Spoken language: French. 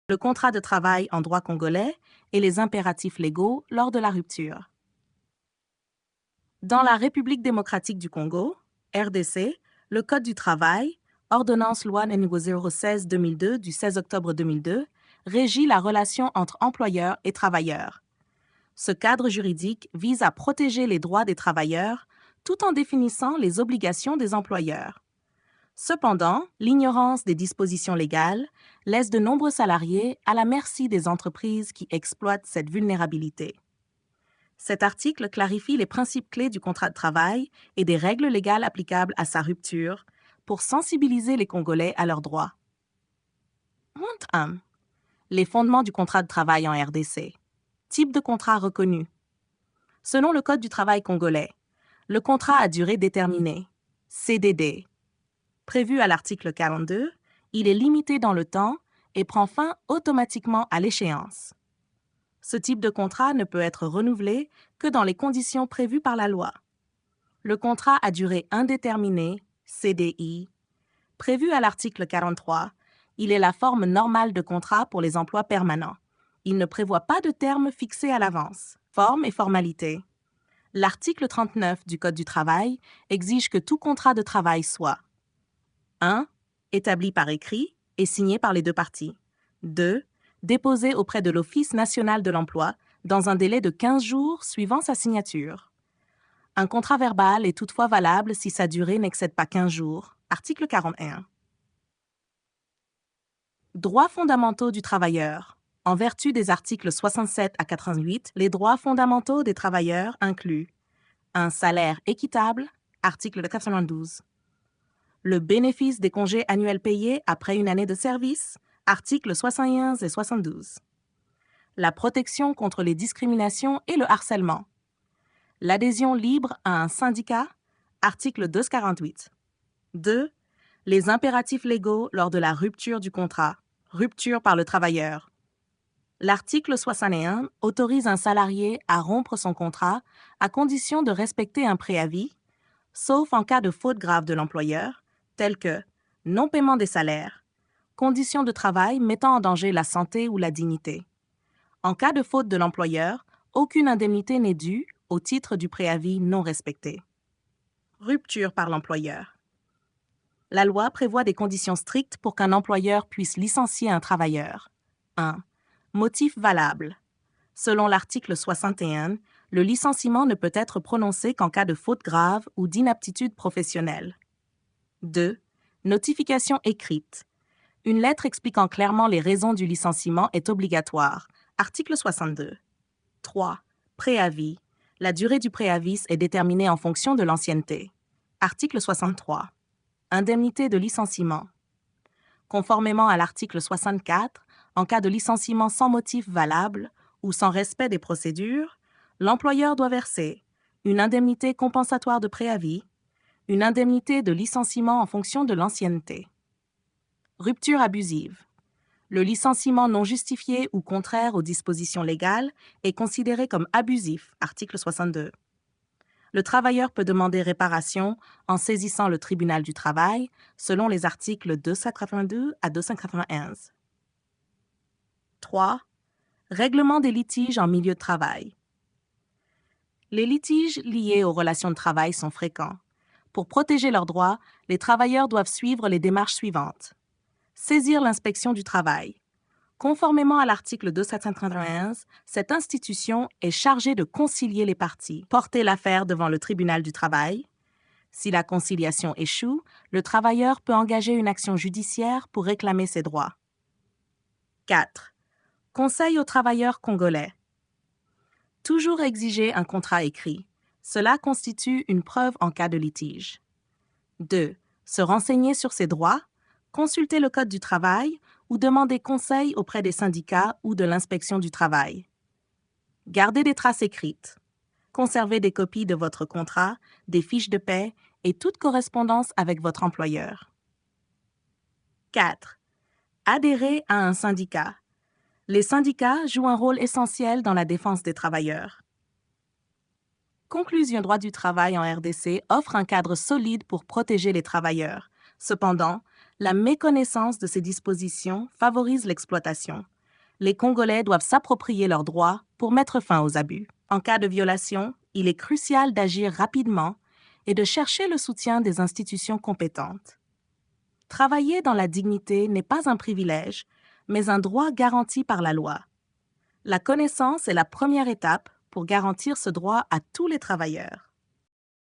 le contrat de travail en droit congolais et les impératifs légaux lors de la rupture. Dans la République démocratique du Congo, RDC, le Code du travail, ordonnance loi numéro 016-2002 du 16 octobre 2002, régit la relation entre employeurs et travailleurs. Ce cadre juridique vise à protéger les droits des travailleurs tout en définissant les obligations des employeurs. Cependant, l'ignorance des dispositions légales laisse de nombreux salariés à la merci des entreprises qui exploitent cette vulnérabilité. Cet article clarifie les principes clés du contrat de travail et des règles légales applicables à sa rupture pour sensibiliser les Congolais à leurs droits. 1. Les fondements du contrat de travail en RDC. Type de contrat reconnu. Selon le Code du travail congolais, le contrat à durée déterminée, CDD, prévu à l'article 42, il est limité dans le temps et prend fin automatiquement à l'échéance. Ce type de contrat ne peut être renouvelé que dans les conditions prévues par la loi. Le contrat à durée indéterminée, CDI, prévu à l'article 43, il est la forme normale de contrat pour les emplois permanents. Il ne prévoit pas de terme fixé à l'avance. Forme et formalité. L'article 39 du Code du travail exige que tout contrat de travail soit 1. Établi par écrit et signé par les deux parties. 2. Déposé auprès de l'Office national de l'emploi dans un délai de 15 jours suivant sa signature. Un contrat verbal est toutefois valable si sa durée n'excède pas 15 jours. Article 41. Droits fondamentaux du travailleur. En vertu des articles 67 à 88, les droits fondamentaux des travailleurs incluent un salaire équitable, article 92. Le bénéfice des congés annuels payés après une année de service, articles 71 et 72. La protection contre les discriminations et le harcèlement. L'adhésion libre à un syndicat, article 248. 2. Les impératifs légaux lors de la rupture du contrat, rupture par le travailleur. L'article 61 autorise un salarié à rompre son contrat à condition de respecter un préavis, sauf en cas de faute grave de l'employeur, tels que non-paiement des salaires, conditions de travail mettant en danger la santé ou la dignité. En cas de faute de l'employeur, aucune indemnité n'est due au titre du préavis non respecté. Rupture par l'employeur. La loi prévoit des conditions strictes pour qu'un employeur puisse licencier un travailleur. 1. Motif valable. Selon l'article 61, le licenciement ne peut être prononcé qu'en cas de faute grave ou d'inaptitude professionnelle. 2. Notification écrite. Une lettre expliquant clairement les raisons du licenciement est obligatoire. Article 62. 3. Préavis. La durée du préavis est déterminée en fonction de l'ancienneté. Article 63. Indemnité de licenciement. Conformément à l'article 64, en cas de licenciement sans motif valable ou sans respect des procédures, l'employeur doit verser une indemnité compensatoire de préavis, une indemnité de licenciement en fonction de l'ancienneté. Rupture abusive. Le licenciement non justifié ou contraire aux dispositions légales est considéré comme abusif, article 62. Le travailleur peut demander réparation en saisissant le tribunal du travail selon les articles 282 à 291. 3. Règlement des litiges en milieu de travail. Les litiges liés aux relations de travail sont fréquents. Pour protéger leurs droits, les travailleurs doivent suivre les démarches suivantes. Saisir l'inspection du travail. Conformément à l'article 291, cette institution est chargée de concilier les parties, porter l'affaire devant le tribunal du travail. Si la conciliation échoue, le travailleur peut engager une action judiciaire pour réclamer ses droits. 4. Conseil aux travailleurs congolais. Toujours exiger un contrat écrit. Cela constitue une preuve en cas de litige. 2. Se renseigner sur ses droits, consulter le Code du travail ou demander conseil auprès des syndicats ou de l'inspection du travail. Garder des traces écrites. Conserver des copies de votre contrat, des fiches de paie et toute correspondance avec votre employeur. 4. Adhérer à un syndicat. Les syndicats jouent un rôle essentiel dans la défense des travailleurs. Conclusion droit du travail en RDC offre un cadre solide pour protéger les travailleurs. Cependant, la méconnaissance de ces dispositions favorise l'exploitation. Les Congolais doivent s'approprier leurs droits pour mettre fin aux abus. En cas de violation, il est crucial d'agir rapidement et de chercher le soutien des institutions compétentes. Travailler dans la dignité n'est pas un privilège, mais un droit garanti par la loi. La connaissance est la première étape pour garantir ce droit à tous les travailleurs.